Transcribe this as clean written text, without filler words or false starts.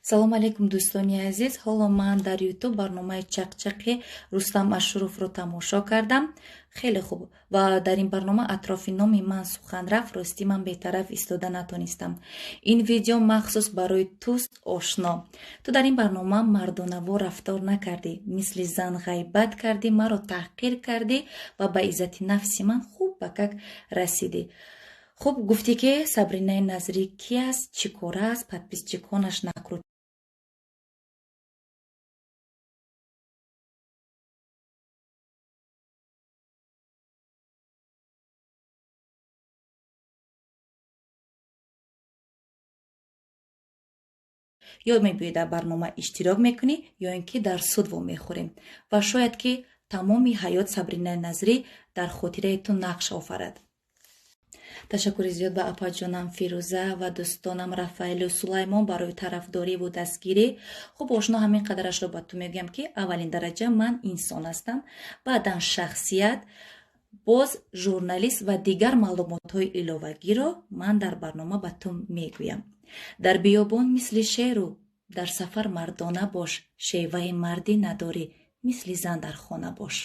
салом алейкум дӯстони азиз. ҳоло ман дар ютуб барномаи чақчақи Рустам Ашуровро тамошо кардам. хеле хуб. ва дар ин барнома атрофи номи ман сухан рафт. рости ман бетараф истода натонистам. ин видео махсус барои туст ошно. ту дар ин барнома мардонаво рафтор накардӣ, мисли зан ғайбат кардӣ, маро таҳқир кардӣ ва ба иззати нафси ман хуб ба как расидӣ. хуб гуфтӣ ки Сабринаи Назрӣ ки аст, чӣ кора аст, подписчиконаш накрут. ё мебиёӣ дар барнома иштирок мекунӣ, ё ин ки дар суд вомехӯрем ва шояд ки тамоми ҳаёт Сабринаи Назрӣ дар хотираи ту нақш офарад. ташаккури зиёд ба апаҷонам Фирӯза ва дӯстонам Рафаэлу Сулаймон барои тарафдориву дастгирӣ. хуб ошно, ҳамин қадарашро ба ту мегӯям ки аввалин дараҷа ман инсон ҳастам, баъдан шахсият, боз журналист ва дигар маълумотҳои иловагиро ман дар барнома ба ту мегӯям. дар биёбон мисли шеру дар сафар мардона бош, шеваи мардӣ надорӣ, мисли зан дар хона бош.